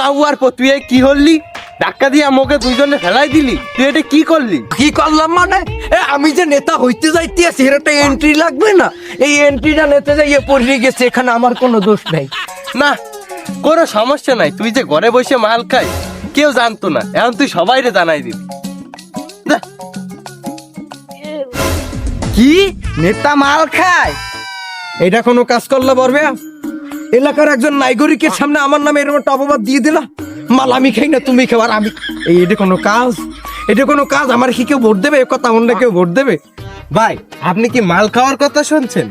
বাবু আর তুই কি হলি? ধাক্কা দিয়ে আমাকে দুইজনে ফেলাই দিলি, তুই এটা কি করলি? কি করলাম মানে? আমি যে নেতা হইতে যাইতে আছি, এর একটা এন্ট্রি লাগবে না? এই এন্ট্রিটা নিতে যাইয়ে পড়ে গেছে, এখানে আমার কোনো দোষ নাই। না, কোনো সমস্যা নাই। তুই যে ঘরে বসে মাল খাই কেউ জানতো না, এখন তুই সবাইরে জানাই দিবি। কি নেতা মাল খায়? এটা কোনো কাজ করলে পারবে? এলাকার একজন নাগরিকের সামনে আমার নামে এরকম একটা অপবাদ দিয়ে দিলা। মাল আমি খাই না, তুমি খাবার আমি, এটা কোনো কাজ? এটা কোনো কাজ? আমার কি কেউ ভোট দেবে? কথা অন্য কেউ ভোট দেবে? ভাই, আপনি কি মাল খাওয়ার কথা শুনছেন?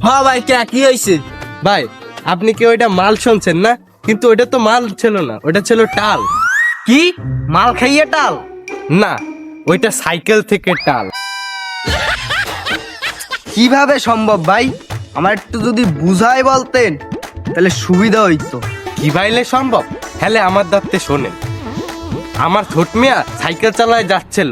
হ্যাঁ ভাই, কি হয়েছে? ভাই, আপনি কি ওইটা মাল শুনছেন না? কিন্তু ওইটা তো মাল ছিল না, ওইটা ছিল টাল। কি মাল খাইয়ে টাল? না, ওইটা সাইকেল থেকে টাল। কিভাবে সম্ভব ভাই? আমার একটু যদি বুঝাই বলতেন তাহলে সুবিধা হইতো। কি ভাইলে সম্ভব? হ্যালে আমার দাঁতে শোনেন। আমার ছোট মেয়া সাইকেল চালায় যাচ্ছিল,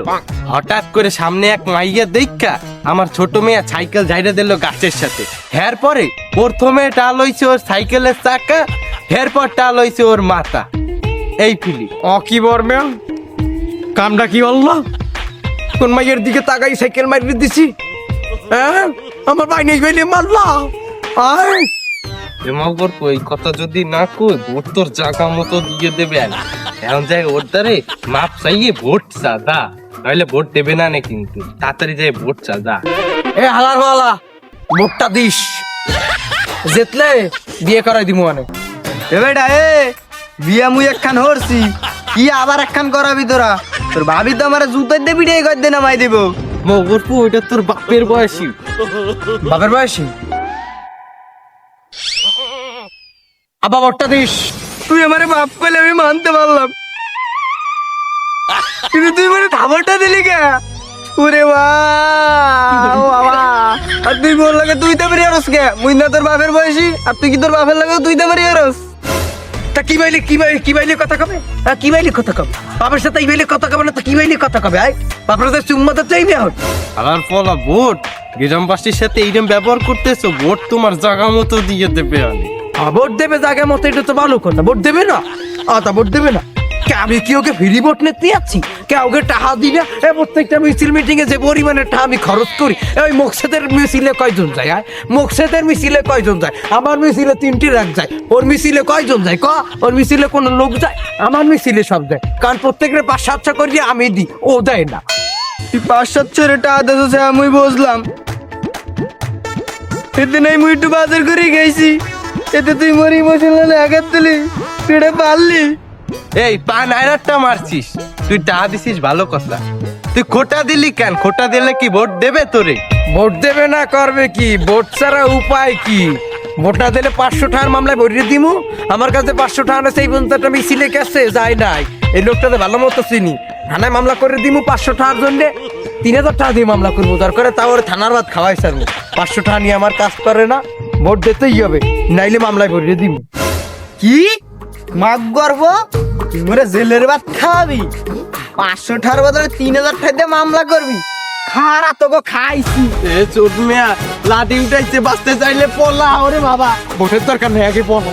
হঠাৎ করে সামনে এক মাইয়া দেখা আমার ছোট মেয়া সাইকেল ঝাইড়ে দিল গাছের সাথে। এর পরে প্রথমে টাল হইছে ওর সাইকেলের চাকা, এরপর টাল হইছে ওর মাথা। এই ফিলি কি বলবে? কামটা কি বললো? কোন মাইয়ের দিকে তাকাই সাইকেল মারিয়ে দিছি? হ্যাঁ, আমার ভাই নেই বলে মারলা? আয় ওই কথা যদি না কই, ভোট তোর জায়গা মতো দিয়ে দেবে। এখন যাই ওর দ্বারে মাপ চাইয়ে ভোট চাঁদা, নাহলে ভোট দেবে না নে। কিন্তু তাড়াতাড়ি যাই ভোট চাঁদা। এ হালার বালা, ভোটটা দিস, জিতলে বিয়ে করাই দিমু মানে। এ বেটা, বিয়া মুই একখান হরছি, কি আবার একখান করাবি তোরা? তোর ভাবি তো আমার জুতোর দিয়ে পিঠে গদ্দে নামাই দেবো। মগরপু, ওইটা তোর বাপের বয়সী। বাপের বয়সী? আবার ভোটটা দিস। তুই আমারে বাপ করলে আমি মানতে পারলাম, কিন্তু তুই মানে খাবারটা দিলি কে? ওরে বাবা, আর তুই বল লাগে তুই তো বেরিয়ে রস কে? মুই না তোর বাপের বয়সী, আর তুই কি তোর বাপের লাগে তুই তো বেরিয়ে রস? তা কি বাইলে কথা কবে? কি বাইলে কথা কবে? বাপের সাথে এই বাইলে কথা কবে না তো কি বাইলে কথা কবে? আয় বাপের সাথে চুম্মাতে চাইবে এখন। আমার পলা ভোট গ্রামবাসীর সাথে এইরকম ব্যবহার করতেছো, ভোট তোমার জায়গা মতো দিয়ে দেবে। আমি ভোট দেবে জায়গা মতো, এটা তো ভালো কথা। ভোট দেবে না? তা ভোট দেবে না? আমি কি ওকে ফ্রি ভোট নিতে যাচ্ছি? ওকে টাকা দিই না? প্রত্যেকটা মিছিল মিটিং এ যে পরিমাণে টাকা আমি খরচ করি, ওই মোকসেদের মিছিলে কয়জন যায়? মোকসেদের মিছিলে কয়জন যায়? আমার মিছিলে 3টি রাখ যায়, ওর মিছিলে কয়জন যায়? ওর মিছিলে কোনো লোক যায়? আমার মিছিলে সব যায়, কারণ প্রত্যেকের 500-700 করিয়ে আমি দিই, ও দেয় না। তুই 500 টাকা দিয়েছিস, আমি বুঝলাম। এতে নাই মুই একটু বাজার করে গেছি, এতে তুই মোর ইমোশনাল আঘাত দিলি, তুই এটা পারলি? এই পান আয়রাটা মারছিস, তুই টাকা দিছিস ভালো কথা, তুই খোটা দিলি কেন? খোটা দিলে কি ভোট দেবে তোরে? ভোট দেবে না করবে কি? ভোট ছাড়া উপায় কি? ভোটটা দিলে 500 টাকার মামলায় ভরিয়ে দিমু। আমার কাছে 500 টাকা আছে, এই পর্যন্ত একটা মিছিলে গেছে যায় নাই। এই লোকটাতে ভালো মতো চিনি, থানায় মামলা করে দিমু 500 টাকার জন্য। 3000 টাকা দিয়ে মামলা করবো, দরকার তাও ওর থানার ভাত খাওয়াই সারবো। 500 টাকা নিয়ে আমার কাজ করে না, ভোট দিতেই হবে, নাইলে মামলায় ভরিয়ে দিমু। কি মাগ গর্ব? তুই মোরে জেলের ভাত খাওয়াবি? 500 টাকার বদলে 3000 টাকা দিয়ে মামলা করবি? খারা তোকে খাইছি। এ চোদ মিয়া, লাঠি উঠাইছে, বাঁচতে চাইলে পলা। ওরে বাবা, ভোটের দরকার নেই, আগে বলো।